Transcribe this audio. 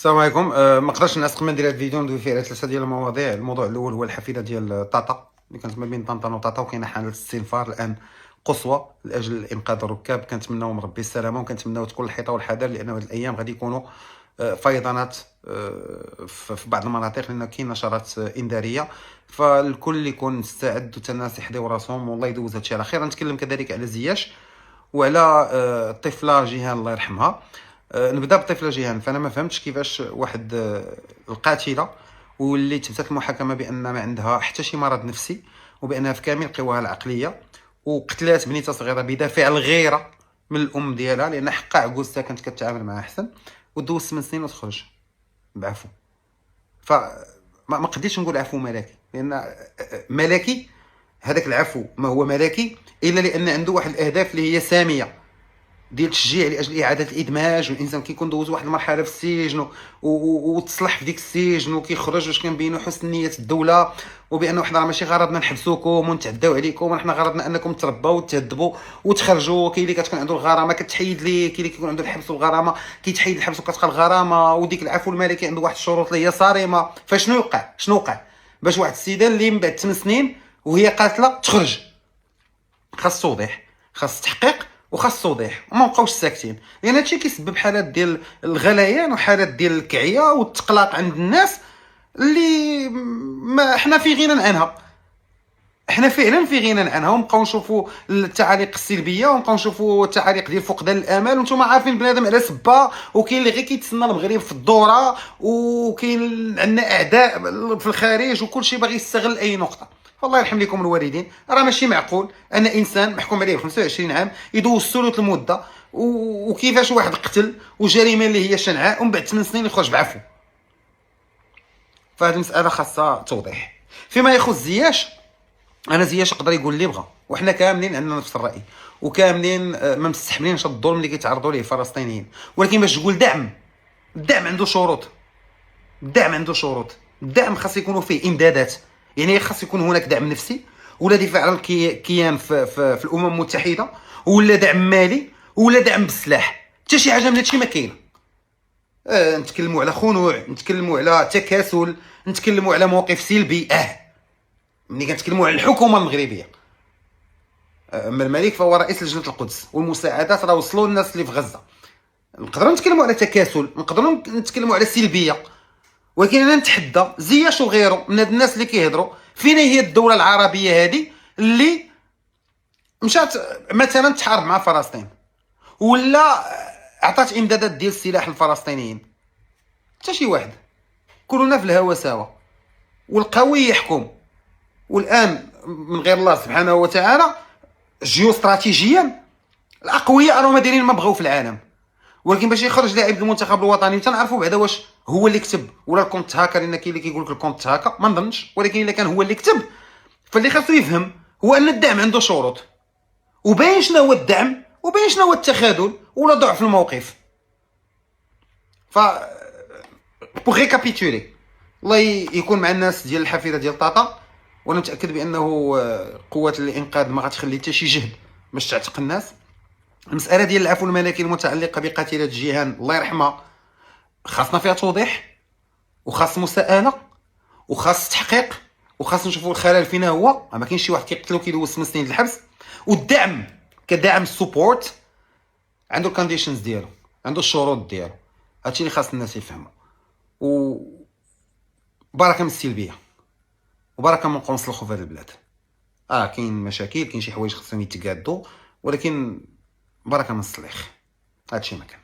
السلام عليكم. ما قدرتش نعس قبل ما ندير هذا الفيديو. ندوي فيه على 3 ديال المواضيع. الموضوع الاول هو الحفيده ديال طاطا اللي كانت ما بين طنطا وطاطا، وكاينه حاله استنفار الان قصوى لاجل انقاذ الركاب. كنتمناو من ربي السلامه، وكنتمناو تكون الحيطه والحذر، لان هذه الايام غادي يكونوا فيضانات في بعض المناطق، لان كاين نشرات انذاريه. فالكل يكون مستعد والناس يحضروا راسهم، والله يدوز هادشي على خير. نتكلم كذلك على زياش وعلى الطفله جيهان الله يرحمها. نبدا بالطفله جيهان. فانا ما فهمتش كيفاش واحد القاتله واللي تبتات المحاكمه بان ما عندها حتى شي مرض نفسي، وبانها في كامل قواها العقليه، وقتلات بنيته صغيره بدافع الغيره من الام ديالها، لان حقا عكوزتها كانت كتعامل معها احسن، ودوز 8 سنين وتخرج بعفو. ما قديتش نقول عفو ملكي، لان ملكي هذاك العفو ما هو ملكي الا لان عنده واحد الاهداف اللي هي ساميه، ديال التشجيع لاجل اعاده الادماج. والانسان كيكون دوز واحد المرحله في السجن وتصلح في ديك السجن وكيخرج واش كنبينوا حسن نيه الدوله، وبانه حنا ماشي غرضنا نحبسوكم ونتعداو عليكم، ونحن غرضنا انكم تربوا وتهذبوا وتخرجوا. كاين اللي كتكون عنده الغرامه كتحيد ليه، كاين اللي كيكون عنده الحبس والغرامه كيتحيد الحبس وكتبقى الغرامه. وديك العفو الملكي عنده واحد الشروط اللي هي صارمه. فشنو وقع باش واحد السيده اللي من بعد 8 سنين وهي قاتله تخرج؟ خاص توضيح، خاص تحقيق، وخاص توضيح، وما نبقاوش ساكتين، لان هادشي كيسبب حالات ديال الغليان وحالات ديال الكعيه والتقلاق عند الناس اللي ما حنا في غنى عنها. حنا فعلا في غنى عنها، ونبقاو نشوفوا التعاليق السلبيه، ونبقاو نشوفوا التعاليق ديال فقدان الامل. وانتم عارفين بنادم على سبه، وكاين اللي غير كيتسنى المغرب في الدوره، وكاين عندنا اعداء في الخارج، وكل شيء باغي يستغل اي نقطه. الله يرحم لكم الوالدين. راه ماشي معقول ان انسان محكوم عليه ب 25 عام يدوز ثلث المده، وكيفاش واحد قتل وجريمه اللي هي شنعاء، ومن بعد 8 سنين يخرج بعفو. فهذه المساله خاصها توضيح. فيما يخص زياش، انا زياش يقدر يقول اللي بغى، وحنا كاملين عندنا نفس الراي، وكاملين ما مستحملينش الظلم اللي كيتعرضوا ليه الفلسطينيين. ولكن باش تقول الدعم عنده شروط. الدعم خاص يكونوا فيه امدادات، يعني خاص يكون هناك دعم نفسي، ولا دفاع عن الكيان في الامم المتحده، ولا دعم مالي، ولا دعم بالسلاح. حتى شي حاجه من هادشي ما كاينه. نتكلموا على خنوع، نتكلموا على تكاسل، نتكلموا على موقف سلبي. ملي كنتكلموا على الحكومه المغربيه، اما الملك فهو رئيس لجنه القدس، والمساعدات راه وصلوا للناس اللي في غزه. نقدروا نتكلموا على تكاسل، نقدروا نتكلموا على سلبيه، ولكن انا نتحدى زياش وغيره من هاد الناس اللي كيهضروا فين هي الدوله العربيه هذه اللي مشات مثلا تحارب مع فلسطين، ولا عطات امدادات ديال السلاح للفلسطينيين. حتى شي واحد. كلنا في الهوا سوا، والقوي يحكم. والان من غير الله سبحانه وتعالى جيو استراتيجيا الاقوياء راهم دايرين ما بغاو في العالم. ولكن باش يخرج لاعب المنتخب الوطني تنعرفوا بعدا واش هو اللي كتب ولا الكونت هاكا، لان كاين اللي كيقول لك الكونت هاكا، ما نظنش. ولكن الا كان هو اللي كتب، فاللي خاصو يفهم هو ان الدعم عنده شروط، وباين شنو هو الدعم، وباين شنو هو التخاذل ولا ضعف الموقف. ف بوغ ريكابيتولي، الله يكون مع الناس ديال الحفيده ديال طاطا. وانا متاكد بانه قوات الانقاذ ما غتخلي حتى شي جهد باش تعتق الناس. المساله ديال العفو الملكي المتعلقه بقتيله جيهان الله يرحمها خاصنا فيها توضيح، وخاص مساءله، وخاص تحقيق، وخاص نشوفوا الخلل فينا هو. ما كاينش شي واحد كيقتلو كيدوز 8 سنين الحبس. والدعم كدعم سبورت عنده الكونديشنز ديالو، عنده الشروط ديالو. هادشي اللي خاص الناس يفهموا. وبركه من السلبيه، وبركه من قنص الخوف في هذه البلاد. كاين مشاكل، كاين شي حوايج خاصهم يتقادوا، ولكن بركه من الصليخ. هادشي ما كان.